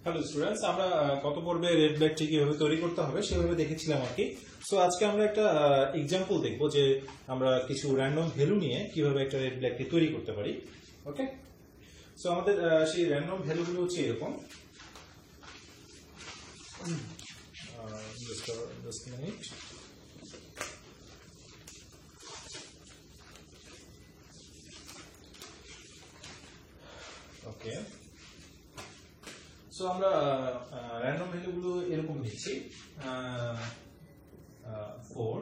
Hello students, আমরা গত পর্বে রেড ব্ল্যাকটি কিভাবে তৈরি করতে হবে সেভাবে দেখেছিলাম আর কি। সো আজকে আমরা একটা এক্সাম্পল দেখবো যে আমরা কিছু র্যান্ডম ভ্যালু নিয়ে কিভাবে একটা রেড ব্ল্যাকটি তৈরি করতে পারি। ওকে, সো আমাদের সেই র্যান্ডম ভ্যালুগুলো হচ্ছে এরকম। Just minute. ওকে, সো আমরা র্যান্ডম ভ্যালুগুলো এরকম দিচ্ছি 4,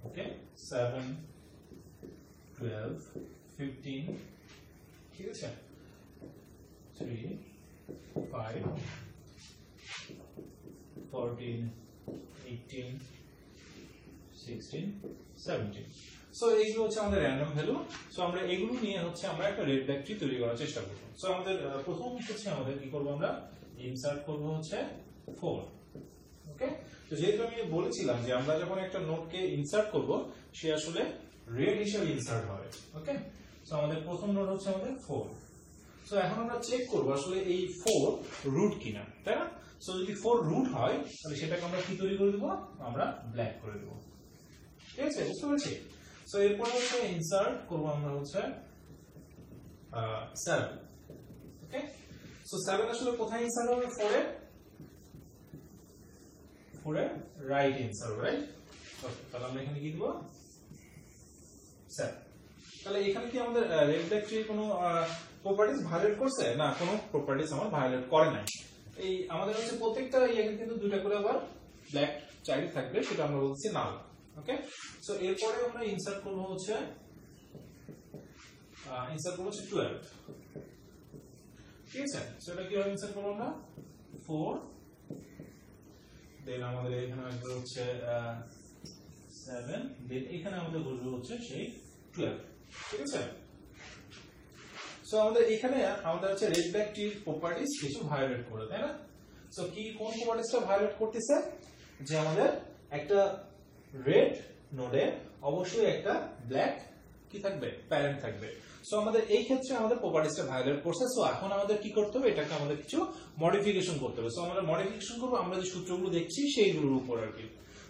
ওকে, 7, 12, 15, ঠিক আছে, 3, 5, 14, 18, 16, 17। সো এইগুলো হচ্ছে আমাদের র্যান্ডম ভ্যালু। সো আমরা এগুলো নিয়ে হচ্ছে আমরা একটা রেড ব্ল্যাক ট্রি তৈরি করার চেষ্টা করব। সো আমাদের প্রথম হচ্ছে আমাদের কি করব, আমরা ইনসার্ট করব হচ্ছে 4। ওকে, তো যেহেতু আমি বলেছিলাম যে আমরা যখন একটা নোডকে ইনসার্ট করব সে আসলে রেড হিসেবে ইনসার্ট হবে। ওকে, সো আমাদের প্রথম নোড হচ্ছে আমাদের 4। সো এখন আমরা চেক করব আসলে এই 4 রুট কিনা, তাই না? সো যদি 4 রুট হয় তাহলে সেটাকে আমরা কি তৈরি করে দেব, আমরা ব্ল্যাক করে দেব। ঠিক আছে, বুঝতে পেরেছি? সো এরপর হচ্ছে ইনসার্ট করব আমরা হচ্ছে 7। ওকে, সো 7 আসলে কোথায় ইনসার্ট হবে? 4 এর রাইট ইনসার্ট, রাইট? ওকে, তাহলে আমরা এখানে কি দেব, 7। তাহলে এখানে কি আমাদের রেড ব্ল্যাক ট্রি কোনো প্রপার্টিজ ভায়োলেট করছে? না, কোনো প্রপার্টিজ আমার ভায়োলেট করে নাই। এই আমাদের হচ্ছে প্রত্যেকটা ইয়াকে কিন্তু দুইটা করে আবার ব্ল্যাক চাইল্ড থাকবে, সেটা আমরা বলছি নাল। ওকে, সো এরপরে আমরা ইনসার্ট করব হচ্ছে 12। ঠিক আছে, সেটা কিভাবে ইনসার্ট করব আমরা? 4, দেন আমাদের এখানে আসবে হচ্ছে 7, দেন এখানে আমাদের বসবে হচ্ছে সেই 12। ঠিক আছে, সো আমাদের এখানে আমাদের হচ্ছে রেড ব্ল্যাক ট্রির প্রপার্টিজ কিছু ভায়োলেট করে, তাই না? সো কি কোন প্রপার্টিজটা ভায়োলেট করতেছে? যে আমাদের একটা রেড নোডে অবশ্যই একটা ব্ল্যাক কি থাকবে, প্যারেন্ট থাকবে। সো আমাদের এই ক্ষেত্রে আমাদের প্রপার্টিজটা ভায়োলেট করছে। সো এখন আমাদের কি করতে হবে, এটাকে আমাদের কিছু মডিফিকেশন করতে হবে। সো আমরা মডিফিকেশন করব আমরা যে সূত্রগুলো দেখছি সেইগুলোর উপর আর কি।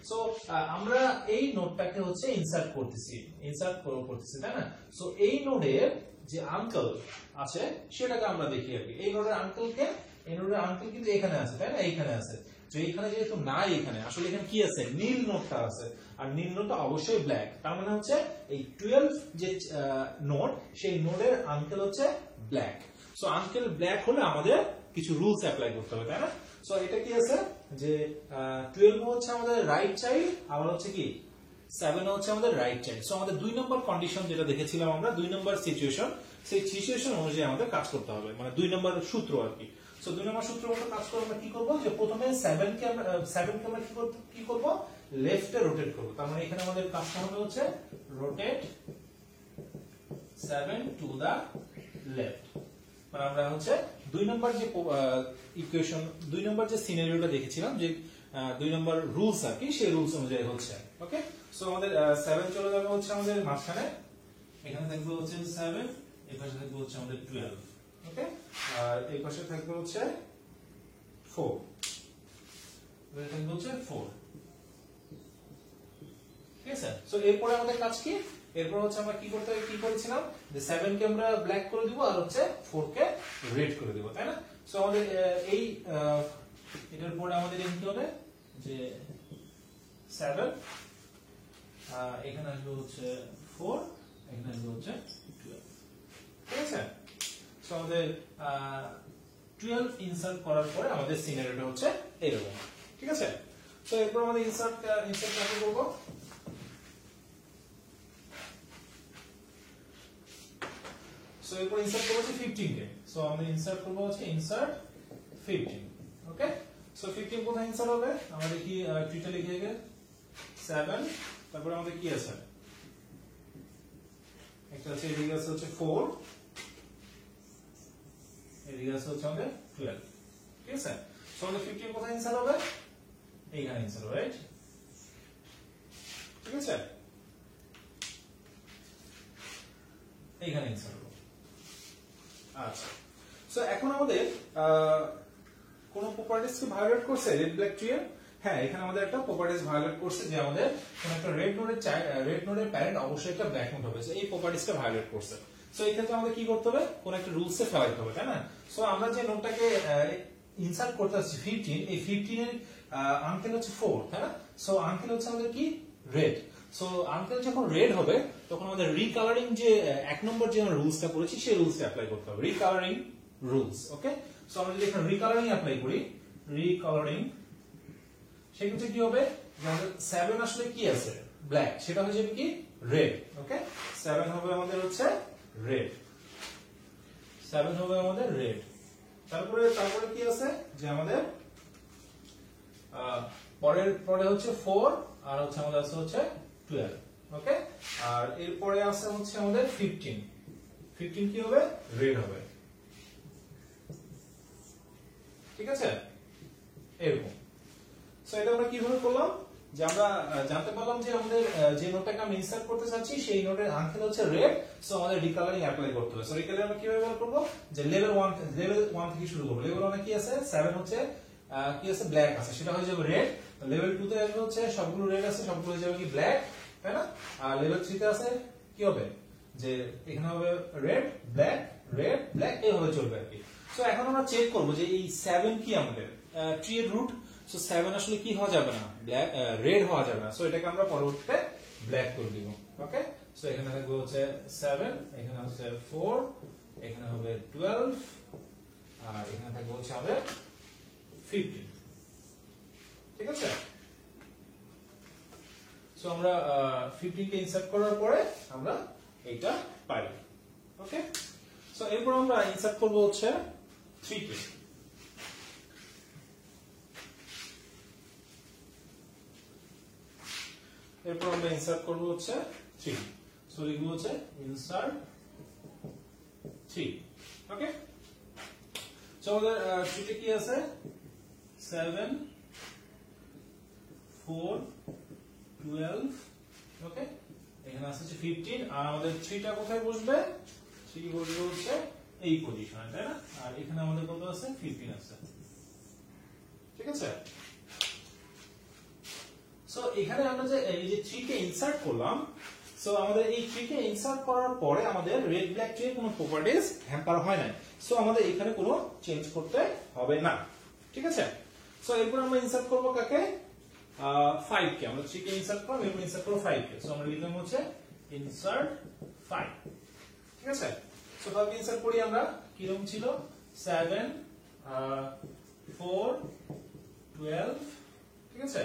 সো আমরা এই নোডটাকে হচ্ছে ইনসার্ট করতেছি, তাই না? সো এই নোডের যে আঙ্কেল আছে সেটাকে আমরা দেখি আর কি। এই নোডের আঙ্কেলকে, এই নোডের আঙ্কেল কিন্তু এখানে আছে, তাই না? এইখানে আছে। তো এখানে যেহেতু নাই, এখানে আসলে এখানে কি আছে, নীল নোডটা আছে, আর নীল নোডটা অবশ্যই ব্ল্যাক। তার মানে হচ্ছে এই 12 যে নোড, সেই নোডের আঙ্কেল হচ্ছে ব্ল্যাক। সো আঙ্কেল ব্ল্যাক হলে আমাদের কিছু রুলস অ্যাপ্লাই করতে হবে, তাই না? সো এটা কি আছে যে 12 হচ্ছে আমাদের রাইট চাইল্ড, আবার হচ্ছে কি 7 হচ্ছে আমাদের রাইট চাইল্ড। সো আমাদের 2 নম্বর কন্ডিশন যেটা দেখেছিলাম আমরা, 2 নম্বর সিচুয়েশন, সেই সিচুয়েশন অনুযায়ী আমাদের কাজ করতে হবে, মানে 2 নম্বর সূত্র আর কি। সো 2 নম্বর সূত্র মতো কাজ করে আমরা কি করব, যে প্রথমে 7 কে আমরা কি করব, লেফটে রোটেট করব। তার মানে এখানে আমাদের কাজটা হবে হচ্ছে রোটেট 7 টু দা লেফট। মানে আমরা হচ্ছে 2 নম্বর যে ইকুয়েশন, 2 নম্বর যে সিনারিওটা দেখেছিলাম, যে 2 নম্বর রুলস আর কি, সেই রুলস অনুযায়ী হচ্ছে। ওকে, সো আমাদের 7 চলে যাবে হচ্ছে আমাদের মাঝখানে, এখানে থাকবে হচ্ছে 7, এই পাশে থাকবে হচ্ছে আমাদের 12। ওকে, আর এই পাশে থাকবে হচ্ছে 4, এটা থাকবে হচ্ছে 4। ঠিক আছে, সো এরপরে আমাদের কাজ কি? এরপর হচ্ছে আমরা কি করেছিলাম, যে 7 কে আমরা ব্ল্যাক করে দিব, আর হচ্ছে 4 কে রেড করে দিব, তাই না? সো আমাদের এই এটার পরে আমাদের কি হবে, যে 7, এখানে আসবে হচ্ছে 4, এখানে আসবে হচ্ছে 12। ঠিক আছে, সো আমাদের 12 ইনসার্ট করার পরে আমাদের সিনারিওটা হচ্ছে এরকম। ঠিক আছে, সো এরপর আমাদের ইনসার্ট কাকে করব, সো এরপর ইনসার্ট করব হচ্ছে 15 কে। সো আমরা ইনসার্ট করব হচ্ছে ইনসার্ট 15। ওকে, সো 15 কোথায় ইনসার্ট হবে, আমাদের কি ট্রিটা লিখে গেছে 7, তারপর আমাদের কি আছে, একটা আছে এদিকে আছে হচ্ছে 4, এদিকে আছে হচ্ছে আমাদের 12। ঠিক আছে, সো আমাদের 15 কোথায় ইনসার্ট হবে, এইখানে ইনসার্ট হবে, রাইট? ঠিক আছে, এইখানে ইনসার্ট হবে। আচ্ছা, সো এখন আমাদের কোন প্রপার্টিজ কি ভায়োলেট করছে রেড ব্ল্যাক ট্রি এর? হ্যাঁ, এখানে আমাদের একটা প্রপার্টিজ ভায়োলেট করছে যে আমাদের কোন একটা রেড নোডের প্যারেন্ট অবশ্যই একটা ব্ল্যাক নোড হবে। এই প্রপার্টিজটা ভায়োলেট করছে। সো এই ক্ষেত্রে আমাদের কি করতে হবে? কোন একটা রুলস এ ফেলাইতে হবে, তাই না? সো আমরা যে নোডটাকে ইনসার্ট করতে যাচ্ছি 15, এই 15 এর আঙ্কেল হচ্ছে 4, তাই না? সো আঙ্কেল হচ্ছে আমাদের কি রেড। সো আঙ্কেল যখন রেড হবে তখন আমাদের রিকালারিং যে 1 নম্বর যে আমরা রুলসটা করেছি সেই রুলসটা অ্যাপ্লাই করতে হবে, রিকালারিং রুলস। ওকে, সো আমরা যদি এখানে রিকালারিং অ্যাপ্লাই করি, রিকালারিং, সেক্ষেত্রে কি হবে? আমাদের 7 আসলে কি আছে? ব্ল্যাক, সেটা হয়ে যাবে কি রেড। ওকে, 7 হবে আমাদের হচ্ছে রেড, 7 হবে আমাদের রেড। তারপরে কি আছে যে আমাদের পরে হচ্ছে 4 আর হচ্ছে আমাদের আছে হচ্ছে 12। ওকে, আর এরপরে আছে হচ্ছে আমাদের 15, 15 কি হবে? রেড হবে। ঠিক আছে, এরকম। সো এটা আমরা কিভাবে করলাম? যে আমরা জানতে পারলাম যে আমাদের যে নোটটাকে আমরা ইনসার্ট করতে চাচ্ছি সেই নোটের আঙ্কেল হচ্ছে রেড। সো আমাদের রিকালারিং অ্যাপ্লাই করতে হবে। সো রিকালারিং আমরা কিভাবে বের করব? যে লেভেল 1 থেকে শুরু করব। লেভেল 1 এ কি আছে? 7 হচ্ছে কি আছে? ব্ল্যাক আছে, সেটা হয়ে যাবে রেড। লেভেল 2 তে আসবে হচ্ছে সবগুলো রেড আছে, সবগুলো হয়ে যাবে কি ব্ল্যাক, তাই না? আর লেভেল 3 তে আছে কি হবে? যে এখানে হবে রেড ব্ল্যাক রেড ব্ল্যাক, এইভাবে চলবে আর কি। সো এখন আমরা চেক করব যে এই 7 কি আমাদের ট্রি এর রুট। সো 7 আসলে কি হওয়া যাবে না, ব্ল্যাক রেড হওয়া যাবে না। সো এটাকে আমরা পরবর্তীতে ব্ল্যাক করে দিব। ওকে, সো এখানে থাকবে হচ্ছে 7, এখানে হচ্ছে 4, এখানে হবে 12, আর এখানে থাকবে হচ্ছে আমাদের 15। ঠিক আছে, সো আমরা 15 কে ইনসার্ট করার পরে আমরা এটা পাই। ওকে, সো এরপর আমরা ইনসার্ট করব হচ্ছে 3 কে। এরপর আমরা ইনসার্ট করব হচ্ছে 3। সো লিখব হচ্ছে ইনসার্ট 3। ওকে, সো আমাদের 3 তে কি আছে? 7 4 12। ওকে, এখানে আছে হচ্ছে 15, আর আমাদের 3টা কোথায় বসবে? 3 বসবে হচ্ছে এই পজিশনে, তাই না? আর এখানে আমাদের কত আছে? 15 আছে। ঠিক আছে, সো এখানে আমরা যে এই যে 3 কে ইনসার্ট করলাম, সো আমাদের এই 3 কে ইনসার্ট করার পরে আমাদের রেড ব্ল্যাক ট্রি এর কোনো প্রপার্টিজ হ্যাম্পার হয় না। সো আমাদের এখানে কোনো চেঞ্জ করতে হবে না। ঠিক আছে, সো এরপর আমরা ইনসার্ট করব কাকে? 5 কে। আমরা 3 কে ইনসার্ট করব, এরপর ইনসার্ট করব 5 কে। সো আমরা লিখলাম হচ্ছে ইনসার্ট 5। ঠিক আছে, সো 5 কে ইনসার্ট করি আমরা। কি রকম ছিল? 7 4 12। ঠিক আছে,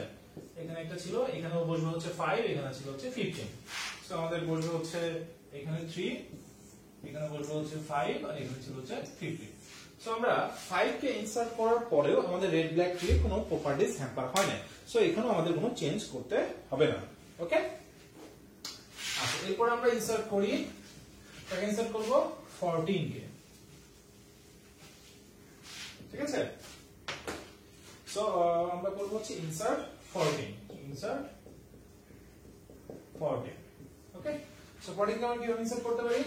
এখানে একটা ছিল, এখানেও বসবে হচ্ছে 5, এখানে ছিল হচ্ছে 15। সো আমাদের বসবে হচ্ছে এখানে 3, এখানে বসবে হচ্ছে 5, আর এখানে ছিল হচ্ছে 15। সো আমরা 5 কে ইনসার্ট করার পরেও আমাদের রেড ব্ল্যাক ট্রি কোনো প্রপার্টিজ হ্যাম্পার হয় না। সো এখানেও আমাদের কোনো চেঞ্জ করতে হবে না। ওকে, আচ্ছা, এরপর আমরা ইনসার্ট করি, তাকে ইনসার্ট করব 14 কে। ঠিক আছে, সো আমরা করব হচ্ছে ইনসার্ট 14, ইনসার্ট 14। ওকে, সো 14 কে আমরা কিভাবে ইনসার্ট করতে পারি?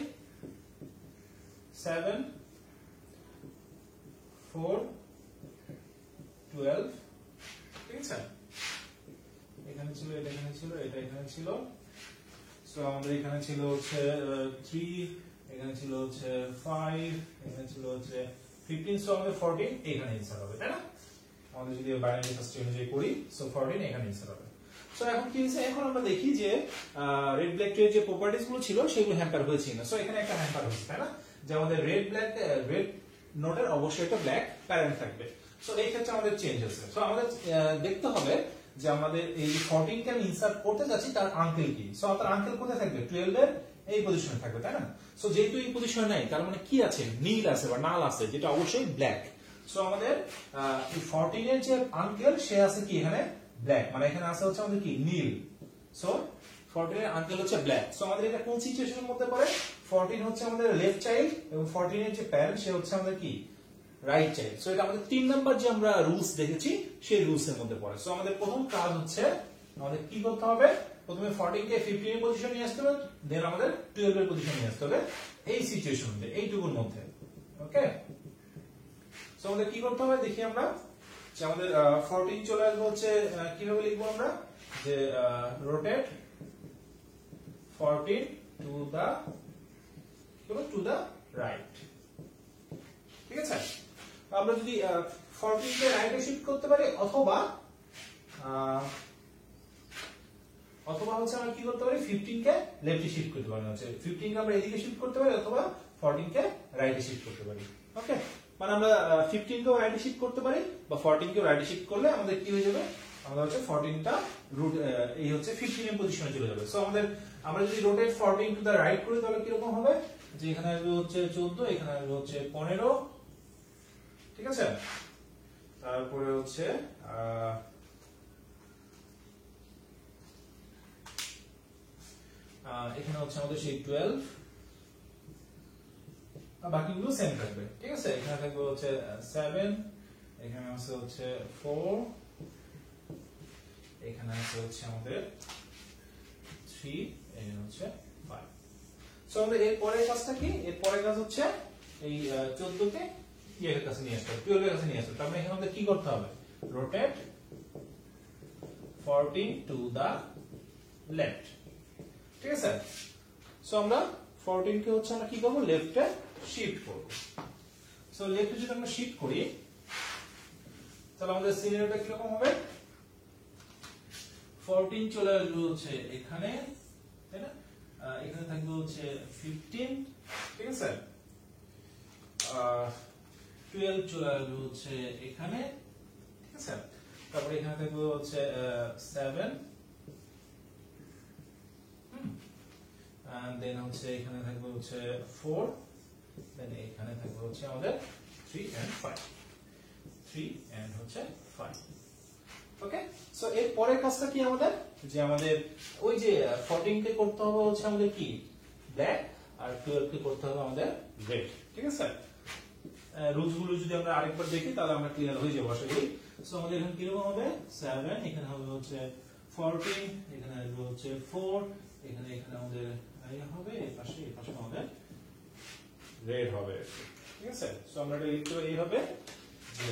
7 4 12। ঠিক আছে, এখানে ছিল, এটা এখানে ছিল, এটা এখানে ছিল। সো আমাদের এখানে ছিল হচ্ছে 3, এখানে ছিল হচ্ছে 5, এখানে ছিল হচ্ছে 15। সো আমাদের 14 এখানে ইনসার্ট হবে, তাই না? আমাদের যদি বাইনারি সার্চ অনুযায়ী করি, সো 14 এখানে ইনসার্ট হবে। সো এখন কি হয়েছে? এখন আমরা দেখি যে রেড ব্ল্যাক ট্রি এর যে প্রপার্টিজ গুলো ছিল সেগুলো হ্যাম্পার হয়েছে না। সো এখানে একটা হ্যাম্পার হচ্ছে, তাই না? যে আমাদের রেড নোটের অবশ্যই একটা ব্ল্যাক প্যারেন্ট থাকবে। সো এই ক্ষেত্রে আমাদের চেঞ্জ হচ্ছে। সো আমাদের দেখতে হবে যে আমাদের এই 14 কে আমি ইনসার্ট করতে যাচ্ছি তার আঙ্কেল কি। সো তার আঙ্কেল কোথায় থাকবে? 12 এর এই পজিশনে থাকবে, তাই না? সো যেহেতু এই পজিশনে নাই, তার মানে কি আছে? নীল আছে বা নাল আছে, যেটা অবশ্যই ব্ল্যাক। সো আমাদের এই 14 এর যে আঙ্কেল সে আছে কি এখানে? ব্ল্যাক, মানে এখানে আছে হচ্ছে আমাদের কি নীল। সো 14 এর আঙ্কেল হচ্ছে ব্ল্যাক। সো আমাদের এটা কোন সিচুয়েশনের মধ্যে পড়ে? 14 হচ্ছে আমাদের লেফট চাইল্ড এবং 14 এর যে প্যারেন্ট সে হচ্ছে আমাদের কি রাইট চাইল্ড। সো এটা আমাদের 3 নাম্বার যে আমরা রুলস দেখেছি সেই রুলস এর মধ্যে পড়ে। সো আমাদের প্রথম কাজ হচ্ছে আমাদের কি করতে হবে? প্রথমে 14 কে 15 এর পজিশনে নিয়ে আসতে হবে, দেন আমাদের 12 এর পজিশনে নিয়ে আসতে হবে এই সিচুয়েশন মধ্যে, এইটুকুর মধ্যে। ওকে, সো আমাদের কি করতে হবে দেখি আমরা। যে আমাদের 14 চলে আসবে হচ্ছে কিভাবে লিখবো আমরা, যে রোটেট 14 টু দা রাইট। ঠিক আছে, আমরা যদি 14 কে রাইটে শিফট করতে পারি, অথবা হচ্ছে আমরা কি করতে পারি, 15 কে লেফটে শিফট করতে পারি, হচ্ছে 15 কে আমরা এদিকে শিফট করতে পারি, অথবা 14 কে রাইটে শিফট করতে পারি। ওকে, মানে আমরা 15 কেও রাইটে শিফট করতে পারি, বা 14 কেও রাইটে শিফট করলে আমাদের কি হয়ে যাবে, আমাদের হচ্ছে 14টা রুট এই হচ্ছে 15 এর পজিশনে চলে যাবে। সো আমরা যদি রোটেট 14 টু দা রাইট করি, তাহলে কি রকম হবে, যে এখানে আসবে হচ্ছে 14, এখানে আসবে হচ্ছে 15, ঠিক আছে, তারপরে হচ্ছে এখানে হচ্ছে আমাদের সেই 12, বাকিগুলো সেম থাকবে। ঠিক আছে, এখানে থাকবে হচ্ছে 7, এখানে আছে হচ্ছে 4, এখানে আছে হচ্ছে আমাদের 3, এখানে হচ্ছে 5। সো আমাদের এর পরের কাজটা কি, এর পরের কাজ হচ্ছে এই 14 কে এর কাছে নিয়ে আসতে হবে, 12 এর কাছে নিয়ে আসতে হবে। তার মানে এখানে আমাদের কি করতে হবে, রোটেট 14 টু দা লেফট। ঠিক আছে, সো আমরা 14 কে হচ্ছে আমরা কি করব, লেফটে শিফট করব। সো লেফটে যদি আমরা শিফট করি, তাহলে আমাদের সিনারিওটা কি রকম হবে, 14 চলে আসবে হচ্ছে এখানে, তাই না, এখানে থাকবে হচ্ছে 15, ঠিক আছে, 12 চলে আসবে হচ্ছে এখানে, ঠিক আছে, তারপরে এখানে থাকবে হচ্ছে 7, দেন হচ্ছে এখানে থাকবে হচ্ছে 4, দেন এখানে থাকবে হচ্ছে আমাদের 3 and 5, 3 and হচ্ছে 5। ওকে, সো এর পরের কাজটা কি আমাদের, যে আমাদের ওই যে 14 কে করতে হবে হচ্ছে আমাদের কি ব্ল্যাক, আর 12 কে করতে হবে আমাদের রেড। ঠিক আছে, রুলস গুলো যদি আমরা আরেকবার দেখি, তাহলে আমরা ক্লিয়ার হয়ে যাবো আশা করি। সো আমাদের এখানে কি রকম হবে, 7, এখানে হবে হচ্ছে 14, এখানে আসবে হচ্ছে 4, এখানে আমাদের হবে, এই পাশে আমাদের রেড হবে। ঠিক আছে, সো আমরা এটা লিখতে পারি এইভাবে, যে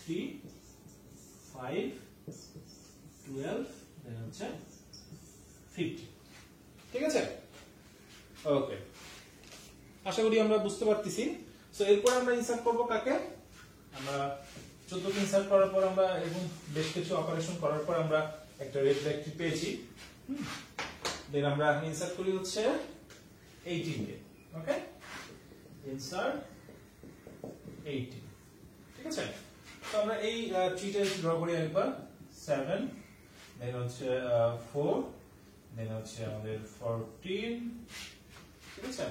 3, 5, 12, দেন হচ্ছে 50। ঠিক আছে, ওকে, আশা করি আমরা বুঝতে পারতেছি। সো এরপর আমরা ইনসার্ট করব কাকে, আমরা 14 কে ইনসার্ট করার পর আমরা এবং বেশ কিছু অপারেশন করার পর আমরা একটা রেড ব্যাকটি পেয়েছি। দেন আমরা ইনসার্ট করি হচ্ছে 18 কে। ওকে, ইনসার্ট 18। ঠিক আছে, তো আমরা এই ট্রিটা ড্র করি একবার, 7, দেন হচ্ছে 4, দেন হচ্ছে আমাদের 14, ঠিক আছে,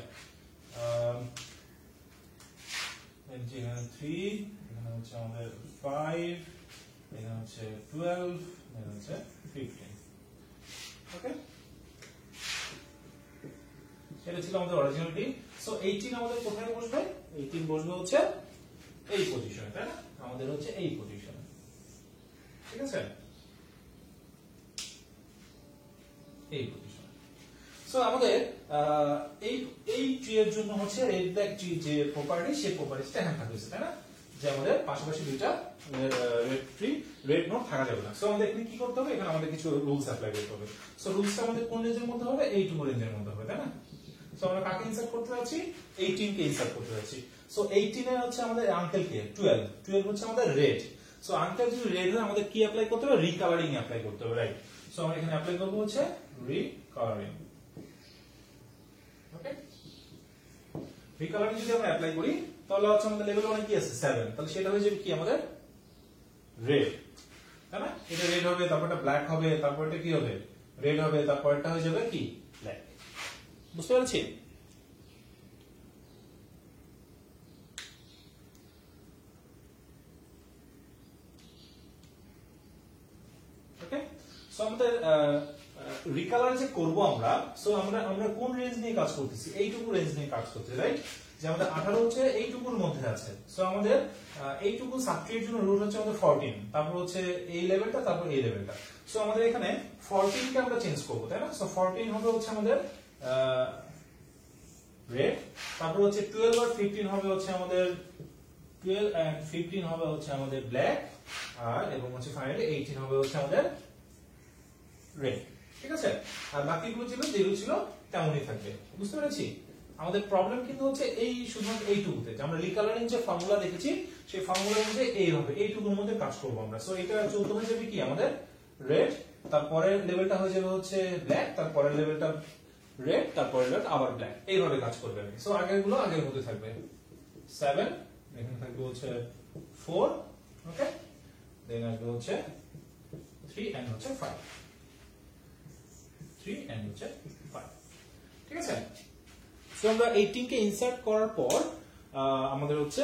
এখানে 3, এখানে হচ্ছে আমাদের 5, এখানে হচ্ছে 12, দেন হচ্ছে 15। ওকে, এটা ছিল আমাদের অরিজিনালিটি। সো 18 আমাদের কোথায় বসবে, 18 বসবে হচ্ছে এই পজিশনে, তাই না, আমাদের হচ্ছে এই পজিশনে। ঠিক আছে, এই পজিশনে। সো আমাদের এই ট্রি এর জন্য হচ্ছে রেড ব্ল্যাক ট্রি যে প্রপার্টি, সেই প্রপার্টিটা এখানে থাকবে, তাই না, যে আমাদের পাশাপাশি দুইটা রেড ট্রি, রেড নোড থাকা যাবে না। সো আমাদের এখানে কি করতে হবে, এখানে আমাদের কিছু রুলস অ্যাপ্লাই করতে হবে। সো রুলসটা আমাদের কোন রেঞ্জের মধ্যে হবে, এইটুকু রেঞ্জের মধ্যে হবে, তাই না। সো আমরা কাকে ইনসার্ট করতে যাচ্ছি, 18 কে ইনসার্ট করতে যাচ্ছি। সো 18 এর হচ্ছে আমাদের আঙ্কেল কে 12 হচ্ছে আমাদের রেড। সো আঙ্কেল যদি রেড হয়, আমাদের কি অ্যাপ্লাই করতে হবে, রিকালারিং অ্যাপ্লাই করতে হবে, রাইট। সো আমরা এখানে অ্যাপ্লাই করব হচ্ছে রিকালারিং। ওকে, রিকালারিং যদি আমরা অ্যাপ্লাই করি, তাহলে হচ্ছে আমাদের লেভেল 1 কি আছে, 7, তাহলে সেটা হয়ে যাবে কি আমাদের রেড, তাই না। এটা রেড হবে, তারপরটা ব্ল্যাক হবে, তারপরটা কি হবে, রেড হবে, তারপরটা হয়ে যাবে কি ব্ল্যাক। বুঝতে পারছি। ওকে, সো আমাদের রিকালার যে করব আমরা, সো আমরা কোন রেঞ্জ নিয়ে কাজ করতেছি, এইটুকু রেঞ্জ নিয়ে কাজ করতেছি, রাইট। যে আমাদের 18 হচ্ছে এইটুকুর মধ্যে আছে। সো আমাদের এইটুকু সাবট্রির জন্য রুট হচ্ছে আমাদের 14, তারপর হচ্ছে এই লেভেলটা, তারপর এই লেভেলটা। সো আমাদের এখানে 14 কে আমরা চেঞ্জ করব, তাই না। সো 14 হবে হচ্ছে আমাদের রেড, তারপর হচ্ছে 12 আর 15 হবে হচ্ছে আমাদের 12 and 15 হবে হচ্ছে আমাদের ব্ল্যাক, আর এবং হচ্ছে ফাইনালি 18 হবে হচ্ছে আমাদের রেড। ঠিক আছে, আর বাকিগুলো ছিল যেগুলো ছিল তেমনই থাকবে। বুঝতে পেরেছি? আমাদের প্রবলেম কিন্তু হচ্ছে এই শুধুমাত্র এইটুকুতে, যে আমরা রিকালারিং যে ফর্মুলা দেখেছি সেই ফর্মুলার মধ্যে এইভাবে এইটুকুর মধ্যে কাজ করব আমরা। সো এটা চলতে হয়ে যাবে কি আমাদের রেড, তারপরের লেভেলটা হয়ে যাবে হচ্ছে ব্ল্যাক, তারপরের লেভেলটা রেড, তারপরের লেভেল আবার ব্ল্যাক, এইভাবে কাজ করবে। সো আগেরগুলো আগের মধ্যে থাকবে 7, এখানে থাকবে হচ্ছে 4, ওকে, দেন আসবে হচ্ছে 3 এন্ড হচ্ছে 5, 3 এন্ড হচ্ছে 5। ঠিক আছে, সো আমরা 18 কে ইনসার্ট করার পর আমাদের হচ্ছে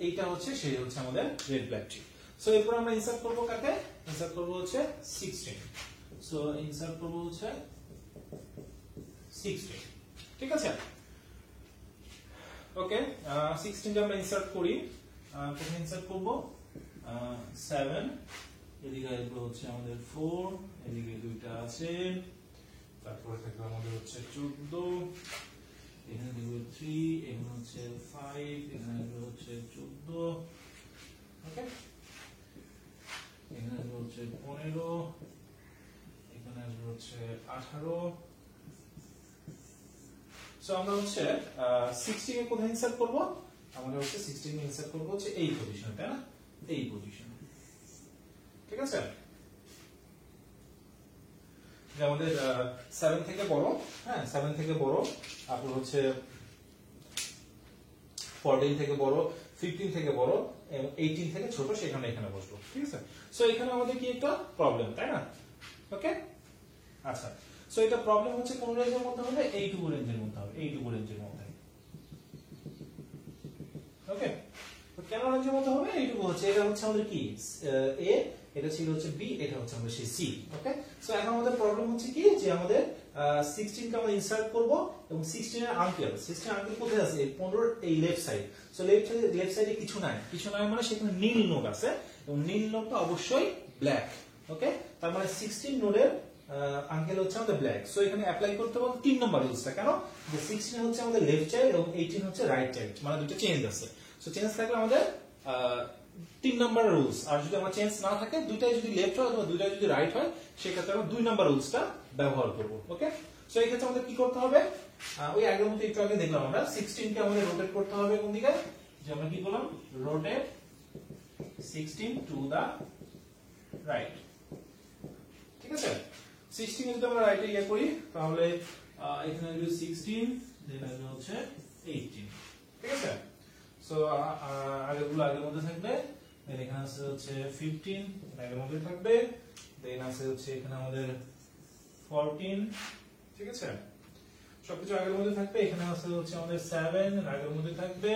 এইটা হচ্ছে সেই হচ্ছে আমাদের রেড ব্ল্যাক ট্রি। সো এরপর আমরা ইনসার্ট করব কাকে? ইনসার্ট করব হচ্ছে 16। সো ইনসার্ট করব হচ্ছে 16। ঠিক আছে, ওকে, 16 আমরা ইনসার্ট করি। কোথায় ইনসার্ট করব? 7, এদিকে আসবে হচ্ছে আমাদের 4, এদিকে দুইটা আছে, তারপরে থাকবে আমাদের হচ্ছে 14, এখানে দেব 3, এখানে হচ্ছে 5, এখানে আসবে হচ্ছে 14, ওকে, এখানে আসবে হচ্ছে 15, এখানে আসবে হচ্ছে 18। সো আমরা হচ্ছে 16 এ কোথায় ইনসার্ট করব? আমরা হচ্ছে 16 এ ইনসার্ট করব হচ্ছে এই পজিশনে, তাই না? এই পজিশনে। ঠিক আছে, যে আমাদের 7 থেকে বড়, হ্যাঁ 7 থেকে বড়, তারপর হচ্ছে 14 থেকে বড়, 15 থেকে বড় এবং 18 থেকে ছোট, সেখানে এখানে বসবো। ঠিক আছে, সো এখানে আমাদের কি একটা প্রবলেম, তাই না? ওকে, আচ্ছা, সো এটা প্রবলেম হচ্ছে কোন রেঞ্জের মধ্যে হবে? এইটুকু রেঞ্জের মধ্যে হবে, এইটুকু রেঞ্জের মধ্যে। ওকে, তো কেন রেঞ্জের মধ্যে হবে? এইটুকু হচ্ছে, এটা হচ্ছে আমাদের কি এ, এটা ছিল হচ্ছে বি, এটা হচ্ছে আমাদের সেই সি। ওকে, সো এখন আমাদের প্রবলেম হচ্ছে কি, যে আমাদের 16 কে আমরা ইনসার্ট করব এবং 16 এর আঙ্কেল, 16 এর আঙ্কেল কোথায় আছে? 15 এই লেফট সাইড। সো লেফট সাইডে কিছু নাই, কিছু নাই মানে সেখানে নীল নোড আছে এবং নীল নোডটা অবশ্যই ব্ল্যাক। ওকে, তার মানে 16 নোডের আঙ্কেল হচ্ছে আমাদের ব্ল্যাক। সো এখানে অ্যাপ্লাই করতে হবে 3 নম্বর রুলসটা। কেন? যে 16 হচ্ছে আমাদের লেফট চাইল্ড এবং 18 হচ্ছে রাইট চাইল্ড, মানে দুটো চেঞ্জ আছে। সো চেঞ্জ থাকলে আমাদের 3 নাম্বার রুলস, আর যদি আমার চেঞ্জ না থাকে, দুইটাই যদি লেফট হয় অথবা দুইটাই যদি রাইট হয়, সেক্ষেত্রে আমরা 2 নাম্বার রুলসটা ব্যবহার করব। ওকে, সো এই ক্ষেত্রে আমাদের কি করতে হবে? ওই আগের মতো একটু আগে দেখলাম আমরা 16 কে আমাদের রোটেট করতে হবে কোন দিকে? যে আমরা কি করলাম? Rotate 16 to the right. ঠিক আছে, 16 যদি আমরা রাইটে ইয়ে করি, তাহলে এখানে আসবে 16, দেন আসবে হচ্ছে 18। ঠিক আছে, সো আগেরগুলো আগের মধ্যে থাকবে, দেন এখানে আছে হচ্ছে 15, আগের মধ্যে থাকবে, দেন আছে হচ্ছে এখানে আমাদের 14। ঠিক আছে, সবকিছু আগের মধ্যে থাকবে। এখানে আছে হচ্ছে আমাদের 7, আগের মধ্যে থাকবে,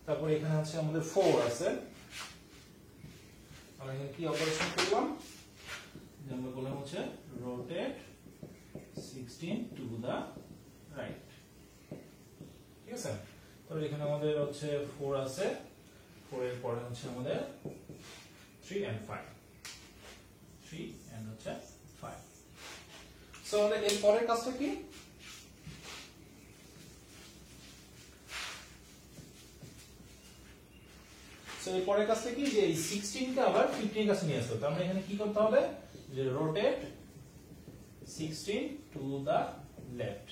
তারপর এখানে আছে আমাদের 4 আছে। আমরা এখানে কি অপারেশন করলাম? যে আমরা বললাম হচ্ছে রোটেট 16 টু দা রাইট। ঠিক আছে, তাহলে এখানে আমাদের হচ্ছে 4 আছে, 4 এর পরে হচ্ছে আমাদের 3 and 5, 3 and হচ্ছে 5। সো আমাদের এর পরের কাজটা কি? সো এর পরের কাজটা কি, যে এই 16 কে আবার 15 এর কাছে নিয়ে আসতে হবে। তার মানে এখানে কি করতে হবে? যে রোটেট 16 টু দা লেফট।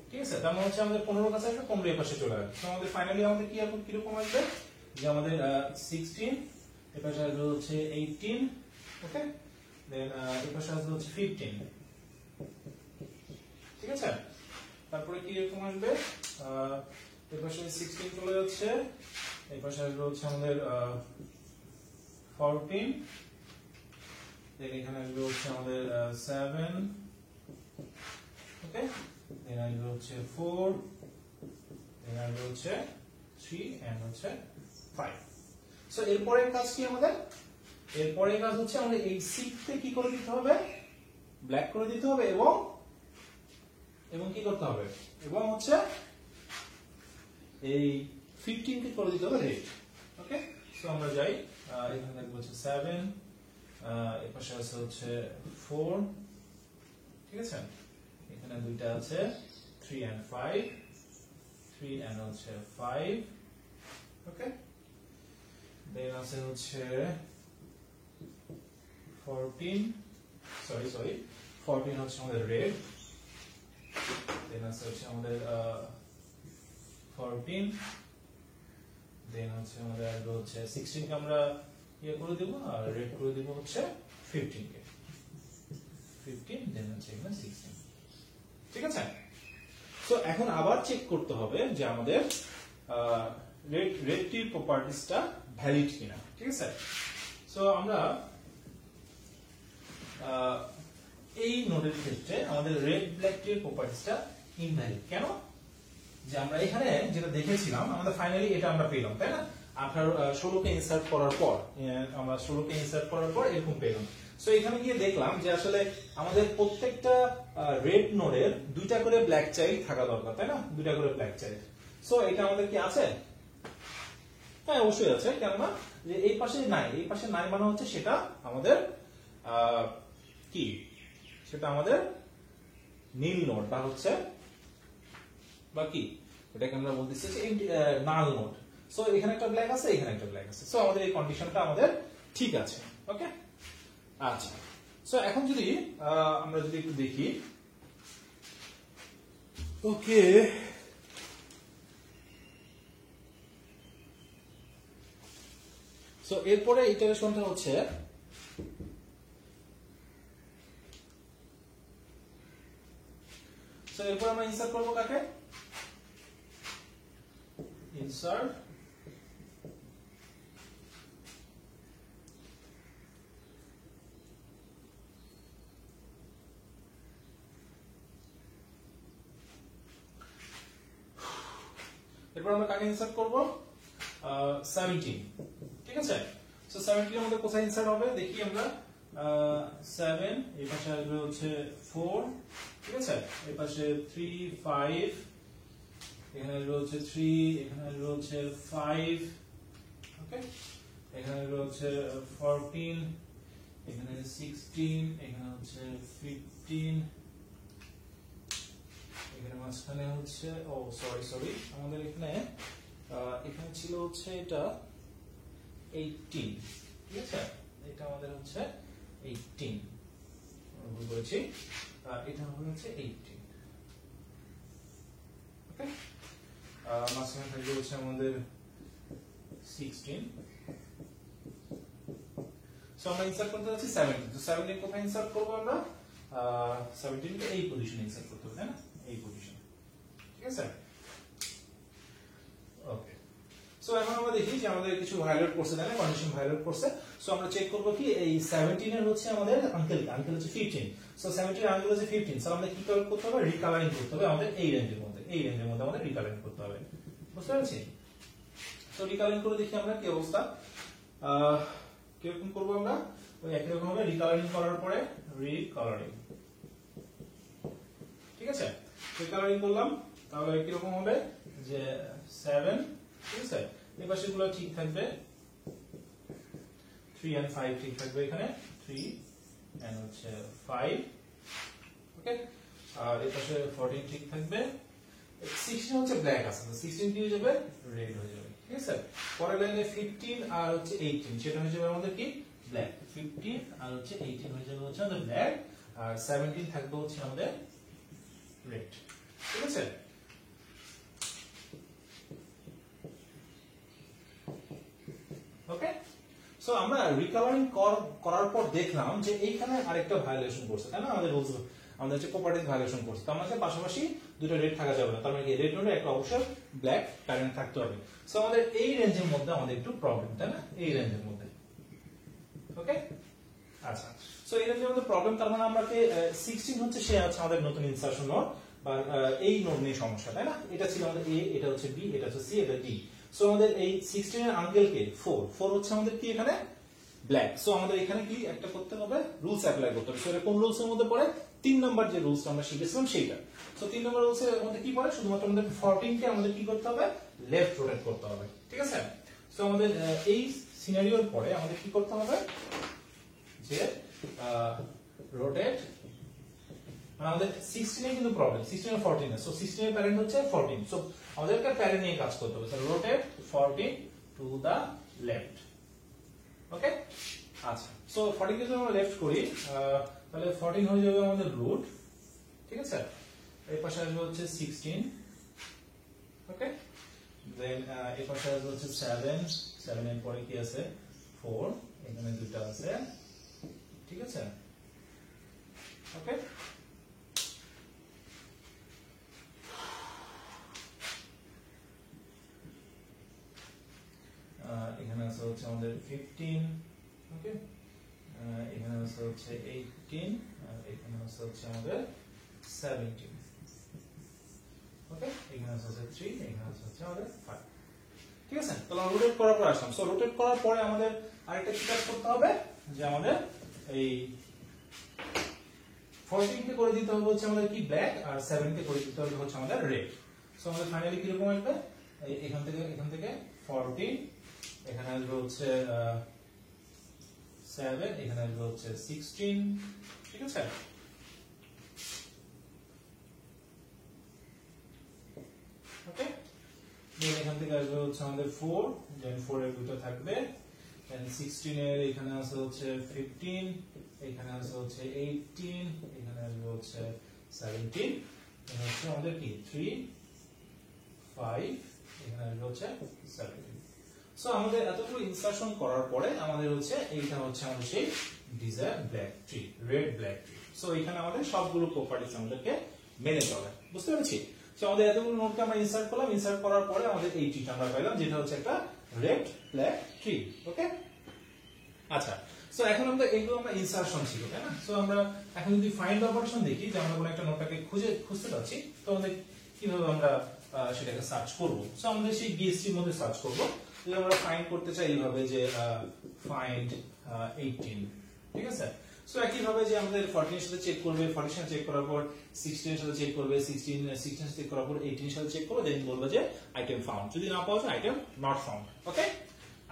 ঠিক আছে, তার মানে হচ্ছে আমাদের 15 কাছে আসবে, 15 এর পাশে চলে আসবে। তো আমাদের ফাইনালি আমাদের কি এখন কিরকম আসবে? যে আমাদের 16 এর পাশে আসবে হচ্ছে 18, ওকে, দেন এর পাশে আসবে হচ্ছে 15। ঠিক আছে, তারপরে কি এরকম আসবে? এর পাশে 16 চলে যাচ্ছে, এই পাশে আসবে হচ্ছে আমাদের 14, দেন এখানে আসবে হচ্ছে আমাদের 7, ওকে, দেন আসবে হচ্ছে 4, দেন আসবে হচ্ছে 3 এন্ড হচ্ছে 5। সো এরপরের কাজ কি আমাদের? এরপরের কাজ হচ্ছে আমাদের এই 6 তে কি করে দিতে হবে? ব্ল্যাক করে দিতে হবে এবং এবং কি করতে হবে? এবং হচ্ছে এই 15 কে করে দিতে হবে রেড। ওকে, সো আমরা যাই, এখানে দেখব হচ্ছে 7, এর পাশে আছে হচ্ছে 4। ঠিক আছে, এখানে দুইটা আছে 3 and 5, 3 and হচ্ছে 5, ওকে দেন আছে হচ্ছে 14 হচ্ছে আমাদের রেড দেন আছে হচ্ছে আমাদের 14 দেন হচ্ছে আমাদের আসবে হচ্ছে 16 কে আমরা ইয়ে করে দেব আর রেড করে দেব হচ্ছে 15 কে 15 দেন হচ্ছে এখানে 16 ঠিক আছে সো এখন আবার চেক করতে হবে যে আমাদের রেড টির প্রপার্টিজটা ভ্যালিড কিনা ঠিক আছে সো আমরা এই নোডের ক্ষেত্রে আমাদের রেড ব্ল্যাক টির প্রপার্টিজটা ইনভ্যালিড কেন যে আমরা এখানে যেটা দেখেছিলাম আমাদের ফাইনালি এটা আমরা পেলাম তাই না আপনার 16 কে ইনসার্ট করার পর আমরা 16 কে ইনসার্ট করার পর এরকম পেলাম সো এখানে গিয়ে দেখলাম যে আসলে আমাদের প্রত্যেকটা রেড নোডের দুইটা করে ব্ল্যাক চাইল্ড থাকা দরকার তাই না দুইটা করে ব্ল্যাক চাইল্ড সো এটা আমাদের কি আছে হ্যাঁ অবশ্যই আছে কেননা যে এই পাশে নাই মানে হচ্ছে সেটা আমাদের কি সেটা আমাদের নীল নোড বা হচ্ছে বা কি এটাকে আমরা বলতেছি যে নাল নোড সো এখানে একটা ব্ল্যাক আছে এখানে একটা ব্ল্যাক আছে সো আমাদের এই কন্ডিশনটা আমাদের ঠিক আছে ওকে আচ্ছা সো এখন যদি আমরা যদি একটু দেখি ওকে সো এরপরে ইটারেশনটা হচ্ছে সো এরপর আমরা ইনসার্ট করব কাকে ইনসার্ট এরপর আমরা কাকে ইনসার্ট করব 17 ঠিক আছে সো 17 আমাদের কোথায় ইনসার্ট হবে দেখি আমরা 7 এই পাশে আসবে হচ্ছে 4 ঠিক আছে এই পাশে 3 5 এখানে আসবে হচ্ছে 3 এখানে আসবে হচ্ছে 5 ওকে এখানে আসবে হচ্ছে 14 এখানে 16 এখানে হচ্ছে 15 এখানে মাঝখানে হচ্ছে ও সরি আমাদের এখানে ছিল হচ্ছে এটা 18 ঠিক আছে এটা আমাদের হচ্ছে 18 ভুল করেছি এটা হচ্ছে 18 ওকে মাঝখানে থাকবে হচ্ছে আমাদের 16 সো আমরা ইনসার্ট করতে যাচ্ছি 17 তো 17 কোথায় ইনসার্ট করব আমরা 17 কে এই পজিশনে ইনসার্ট করতে হবে তাই না এই পজিশনে ঠিক আছে ওকে সো এখন আমরা দেখি যে আমাদের কিছু ভায়োলেট করছে তাই না কন্ডিশন ভায়োলেট করছে সো আমরা চেক করব কি এই 17 এর হচ্ছে আমাদের আঙ্কেল হচ্ছে 15 সো 17 এর আঙ্কেল হচ্ছে 15 সো আমরা কি করতে হবে রিকালারিং করতে হবে আমাদের এই রেঞ্জের মধ্যে আমাদের রিকালারিং করতে হবে বুঝতে পারছি সো রিকালারিং করে দেখি আমরা কি অবস্থা কিরকম করব আমরা ওই একই রকম ভাবে রিকালারিং করার পরে রিকালারিং ঠিক আছে রিকালারিং করলাম তাহলে কি রকম হবে যে 7 ঠিক আছে এই পাশেগুলো ঠিক থাকবে 3 and 5 ঠিক থাকবে এখানে 3 and হচ্ছে 5 ওকে আর এই পাশে 14 ঠিক থাকবে 16 হচ্ছে ব্ল্যাক আছে 16 কি হয়ে যাবে রেড হয়ে যাবে ঠিক আছে পরের লাইনে 15 আর হচ্ছে 18 সেটা হয়ে যাবে আমাদের কি ব্ল্যাক 15 আর হচ্ছে 18 হয়ে যাবে হচ্ছে আমাদের ব্ল্যাক আর 17 থাকবে হচ্ছে আমাদের রেড ঠিক আছে ওকে সো আমরা রিকভারিং করার পর দেখলাম যে এইখানে আরেকটা ভায়োলেশন করছে তাই না আমাদের রুলস আমাদের যে প্রপার্টিজ ভায়োলেশন করছে তার মানে পাশাপাশি দুটো রেড থাকা যাবে না তার মানে কি রেড নোডে একটা অবশ্যই ব্ল্যাক কারেন্ট থাকতে হবে সো আমাদের এই রেঞ্জের মধ্যে আমাদের একটু প্রবলেম তাই না এই রেঞ্জের মধ্যে ওকে আচ্ছা সো এই রেঞ্জের মধ্যে প্রবলেম তার মানে আমরা 16 হচ্ছে সে আছে আমাদের নতুন ইনসারশন নোড বা এই নোড নিয়ে সমস্যা তাই না এটা ছিল আমাদের এ এটা হচ্ছে বি এটা হচ্ছে সি এটা ডি সো আমাদের এই 16 এর আঙ্কেল কে 4 হচ্ছে আমাদের কি এখানে ব্ল্যাক সো আমাদের এখানে কি একটা করতে হবে রুলস অ্যাপ্লাই করতে হবে সেটা কোন রুলস এর মধ্যে পড়ে 3 নাম্বার যে রুলসটা আমরা শিখেছিলাম সেইটা সো 3 নাম্বার রুলস এর মধ্যে কি পড়ে শুধুমাত্র আমাদের 14 কে আমাদের কি করতে হবে লেফট রোটেট করতে হবে ঠিক আছে সো আমাদের এই সিনারিওর পরে আমাদের কি করতে হবে যে রোটেট আমাদের 16 এ কিন্তু প্রবলেম 16 আর 14 সো 16 এর প্যারেন্ট হচ্ছে 14 সো আমাদেরকে প্যারেন্ট নিয়ে কাজ করতে হবে so rotate 14 to the left. Okay, আচ্ছা, সো 14 কে যদি আমরা লেফট করি তাহলে 14 হয়ে যাবে আমাদের রুট, ঠিক আছে, এই পাশে আসবে হচ্ছে 16, ওকে, দেন এই পাশে আসবে হচ্ছে 7, 7 এর পরে কি আছে 4, এখানে দুটো আছে, ঠিক আছে, ওকে, এখানে আছে হচ্ছে আমাদের 15, ওকে, এখানে আছে হচ্ছে 18, আর এখানে আছে হচ্ছে আমাদের 17, ওকে, এখানে আছে হচ্ছে 3, এখানে আছে হচ্ছে আমাদের 5, ঠিক আছে। তাহলে রোটেট করার পর আসলাম, সো রোটেট করার পরে আমাদের আরেকটা কি কাজ করতে হবে, যে আমাদের এই 14 কে করে দিতে হবে হচ্ছে আমাদের কি ব্ল্যাক, আর 7 কে করে দিতে হবে হচ্ছে আমাদের রেড। সো আমাদের ফাইনালি কি রকম আসবে, এখান থেকে 14, এখানে আসবে হচ্ছে 7, এখানে আসবে হচ্ছে 16, ঠিক আছে, ওকে, দেন এখান থেকে আসবে হচ্ছে আমাদের 4, দেন 4 এর দুটো থাকবে, দেন 16 এর এখানে আছে হচ্ছে 15, এখানে আছে হচ্ছে 18, এখানে আসবে হচ্ছে 17, এখানে হচ্ছে আমাদের কি 3, 5, এখানে আসবে হচ্ছে 17। সো আমাদের এতগুলো ইনসারশন করার পরে আমাদের হচ্ছে এইটা হচ্ছে আমাদের সেই desire black tree, red black tree. So এখানে আমাদের সবগুলো প্রপার্টিজ আমাদেরকে মেনে চলে, বুঝতে পেরেছি। সো আমাদের এতগুলো নোটকে আমরা ইনসার্ট করলাম, ইনসার্ট করার পরে আমাদের এই ট্রিটা আমরা পেলাম, যেটা হচ্ছে একটা রেড ব্ল্যাক ট্রি, ওকে, আচ্ছা। সো এখন আমরা এগুলো আমরা ইনসারশন ছিল, তাই না। সো আমরা এখন যদি ফাইন্ড অপারেশন দেখি, যে আমরা কোনো একটা নোটটাকে খুঁজতে পাচ্ছি, তো আমাদের কিভাবে আমরা সেটাকে সার্চ করব। সো আমাদের সেই বিএসসি এর মধ্যে সার্চ করব, যদি আমরা ফাইন্ড করতে চাই এইভাবে যে ফাইন্ড 18, ঠিক আছে। সো একই ভাবে যে আমাদের 14 এর সাথে চেক করবে, 14 এর সাথে চেক করার পর 16 এর সাথে চেক করবে, 16 এর সাথে চেক করার পর 18 এর সাথে চেক করবে, দেন বলবে যে আইটেম ফাউন্ড, যদি না পাওয়া যায় আইটেম নট ফাউন্ড, ওকে,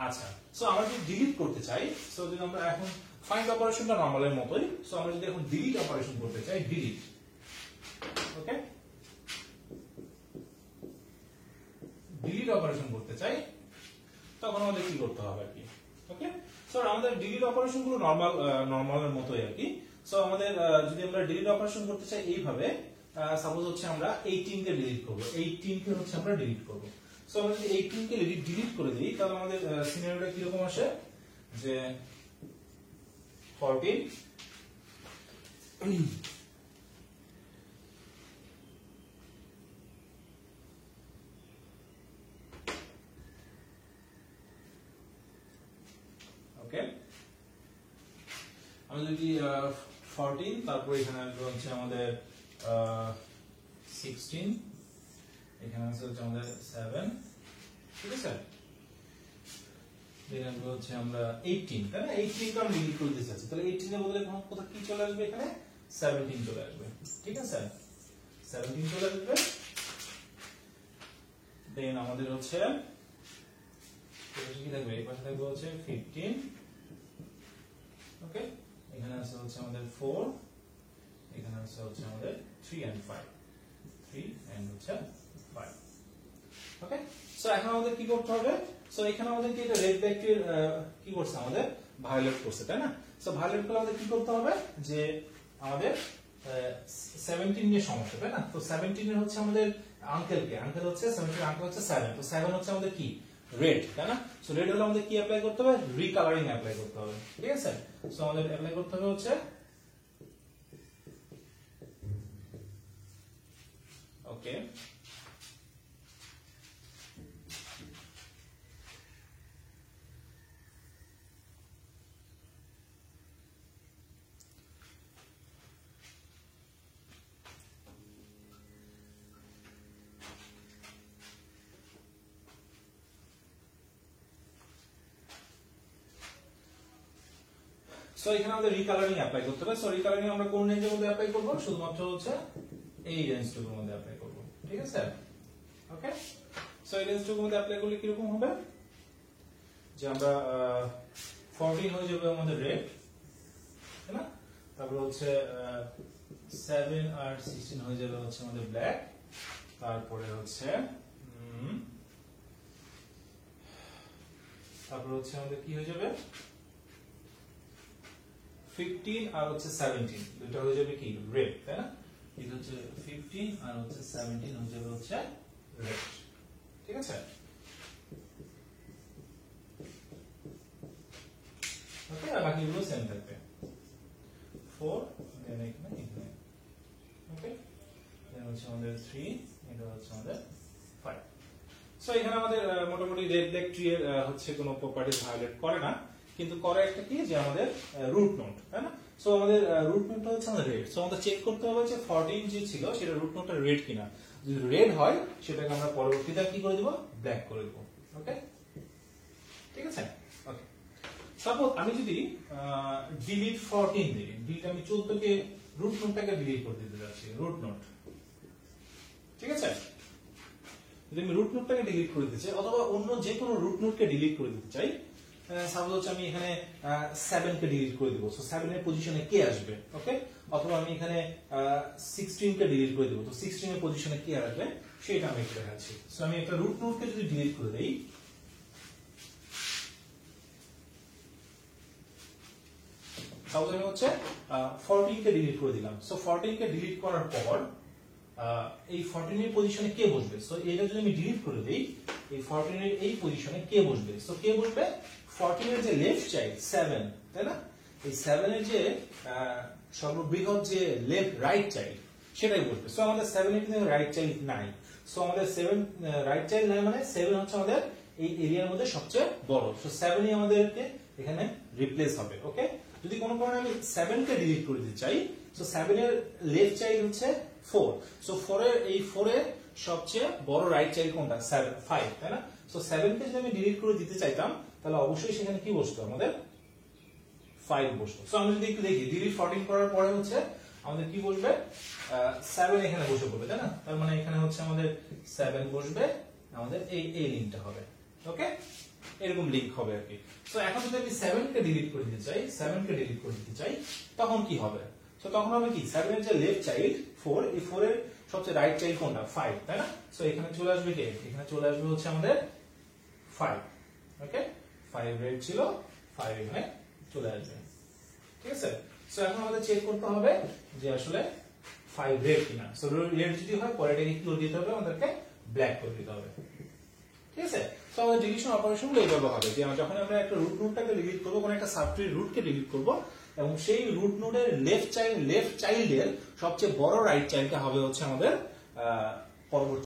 আচ্ছা। সো আমরা যদি ডিলিট করতে চাই, সো যদি আমরা এখন ফাইন্ড অপারেশনটা নরমালের মতোই, সো আমরা যদি এখন ডিলিট অপারেশন করতে চাই, ডিলিট, ওকে, ডিলিট অপারেশন করতে চাই, তখন আমাদের কি করতে হবে আর কি, ওকে। সো আমাদের ডিলিট অপারেশন গুলো নরমালের মতোই আর কি। সো আমাদের যদি আমরা ডিলিট অপারেশন করতে চাই এইভাবে, সাপোজ হচ্ছে আমরা 18 কে ডিলিট করব, 18 কে হচ্ছে আমরা ডিলিট করব। সো আমরা যদি 18 কে ডিলিট করে দিই, তাহলে আমাদের সিনারিওটা কি রকম আসে, যে 14, ওকে, আমি যদি 14, তারপর এখানে আসবে হচ্ছে আমাদের 16, এখানে আসবে হচ্ছে আমাদের 7, ঠিক আছে, দেন আসবে হচ্ছে আমরা 18, তাই না, 18 কে আমরা ডিলিট করে দিতে চাচ্ছি, তাহলে 18 এর বদলে কোথায় কি চলে আসবে, এখানে 17 চলে আসবে, ঠিক আছে, 17 চলে আসবে, দেন আমাদের হচ্ছে কি থাকবে, এই পাশে থাকবে হচ্ছে 15, ওকে, এখানে আছে হচ্ছে আমাদের 4, এখানে আছে হচ্ছে আমাদের 3 and 5, 3 and হচ্ছে 5, ওকে। সো এখন আমাদের কি করতে হবে, সো এখানে আমাদের কি এটা রেড ব্যাকটির কি করছে, আমাদের ভায়োলেট করছে, তাই না। সো ভায়োলেট করলে আমাদের কি করতে হবে, যে আমাদের 17 নিয়ে সমস্যা, তাই না। তো 17 এর হচ্ছে আমাদের আঙ্কেল হচ্ছে 17 এর আঙ্কেল হচ্ছে 7, তো 7 হচ্ছে আমাদের কি রেড, তাই না। সো রেড হলে আমাদের কি অ্যাপ্লাই করতে হবে, রিকালারিং অ্যাপ্লাই করতে হবে, ঠিক আছে। সো আমাদের অ্যাপ্লাই করতে হবে হচ্ছে, ওকে, সো এখানে আমাদের রিকালারিং অ্যাপ্লাই করতে হবে। সো রিকালারিং আমরা কোন রেঞ্জের মধ্যে অ্যাপ্লাই করব, শুধুমাত্র হচ্ছে এই রেঞ্জটুকুর মধ্যে অ্যাপ্লাই করব, ঠিক আছে, ওকে। সো এই রেঞ্জটুকুর মধ্যে অ্যাপ্লাই করলে কি রকম হবে, যে আমরা 14 হয়ে যাবে আমাদের রেড, তাই না, তারপর হচ্ছে 7 আর 16 হয়ে যাবে হচ্ছে আমাদের ব্ল্যাক, তারপরে হচ্ছে তারপর হচ্ছে আমাদের কি হয়ে যাবে 15 আর হচ্ছে 17 দুটো হয়ে যাবে কি রেড, তাই না? এটা হচ্ছে 15 আর হচ্ছে 17 হয়ে যাবে হচ্ছে রেড, ঠিক আছে? ওকে, আর বাকিগুলো সেম থাকবে 4 দেন এখানে ওকে, দেন হচ্ছে আমাদের 3, এটা হচ্ছে আমাদের 5। সো এখানে আমাদের মোটামুটি রেড ব্ল্যাক ট্রি এর হচ্ছে কোনো প্রপার্টিজ ভায়োলেট করে না, কিন্তু করে একটা কি যে আমাদের রুট নোড, তাই না? সো আমাদের রুট নোডটা হচ্ছে আমাদের রেড। সো আমাদের চেক করতে হবে যে 14 যে ছিল সেটা রুট নোডটা রেড কিনা। যদি রেড হয় সেটাকে আমরা পরবর্তীতে কি করে দেব, ব্ল্যাক করে দেব। ওকে, ঠিক আছে? ওকে, সাপোজ আমি যদি ডিলিট 14 দিই, ডিলিট আমি 14 কে রুট নোডটাকে ডিলিট করে দিতে যাচ্ছি, রুট নোড, ঠিক আছে? যদি আমি রুট নোডটাকে ডিলিট করে দিতে চাই অথবা অন্য যে কোনো রুট নোডকে ডিলিট করে দিতে চাই, সাপোজ হচ্ছে আমি এখানে 7 কে ডিলিট করে দিব, সো 7 এর পজিশনে কে আসবে, ওকে? অথবা আমি এখানে 16 কে ডিলিট করে দেব, তো 16 এর পজিশনে কে আসবে সেটা আমি একটু দেখাচ্ছি। সো আমি একটা রুট নোডকে যদি ডিলিট করে দেই, সাপোজ আমি হচ্ছে 14 কে ডিলিট করে দিলাম। সো 14 কে ডিলিট করার পর এই 14 এর পজিশনে কে বসবে? সো এটা যদি আমি ডিলিট করে দেই, এই 14 এর এই পজিশনে কে বসবে? সো কে বসবে? 14 এর যে লেফট চাইল্ড 7, তাই না? এই 7 এর যে সর্ববৃহৎ যে লেফট রাইট চাইল্ড সেটাই বসবে। সো আমাদের 7 এর কিন্তু রাইট চাইল্ড নাই। সো আমাদের 7 রাইট চাইল্ড নাই, মানে 7 হচ্ছে আমাদের এই এরিয়ার মধ্যে সবচেয়ে বড়। সো 7 ই আমাদেরকে এখানে রিপ্লেস হবে। ওকে, যদি কোনো কারণে আমি 7 কে ডিলিট করে দিতে চাই, সো 7 এর লেফট চাইল্ড হচ্ছে 4। সো 4 এর এই 4 এর সবচেয়ে বড় রাইট চাইল্ড কোনটা? 5, তাই না? সো 7 কে যদি আমি ডিলিট করে দিতে চাইতাম তাহলে অবশ্যই সেখানে কি বসতো? আমাদের 5 বসতো। সো আমরা যদি একটু দেখি, ডিলিট 14 করার পরে হচ্ছে আমাদের কি বসবে? 7 এখানে বসে পড়বে, তাই না? তার মানে এখানে হচ্ছে আমাদের 7 বসবে, আমাদের এই লিংকটা হবে। ওকে, এরকম লিংক হবে আর কি। সো এখন যদি আমি 7 কে ডিলিট করে দিতে চাই, 7 কে ডিলিট করে দিতে চাই, তখন কি হবে? সো তখন হবে কি, 7 এর যে লেফট চাইল্ড 4, এই 4 এর সবচেয়ে রাইট চাইল্ড কোনটা? 5, তাই না? সো এখানে চলে আসবে কে? এখানে চলে আসবে হচ্ছে আমাদের 5। ওকে, 5 রেড ছিল, 5 এখানে চলে আসবে, ঠিক আছে? সো এখন আমাদের চেক করতে হবে যে আসলে 5 রেড কিনা। সো রেড যদি হয় পরে এটাকে কি করে দিতে হবে? আমাদেরকে ব্ল্যাক করে দিতে হবে, ঠিক আছে? সো আমাদের ডিলিশন অপারেশন গুলো এইভাবে হবে যে যখন আমরা একটা রুট নোডটাকে ডিলিট করব, কোন একটা সাবট্রি রুটকে ডিলিট করব, এবং সেই রুট নোডের লেফট চাইল্ডের সবচেয়ে বড় রাইট চাইল্ডটা হবে হচ্ছে আমাদের পরবর্তী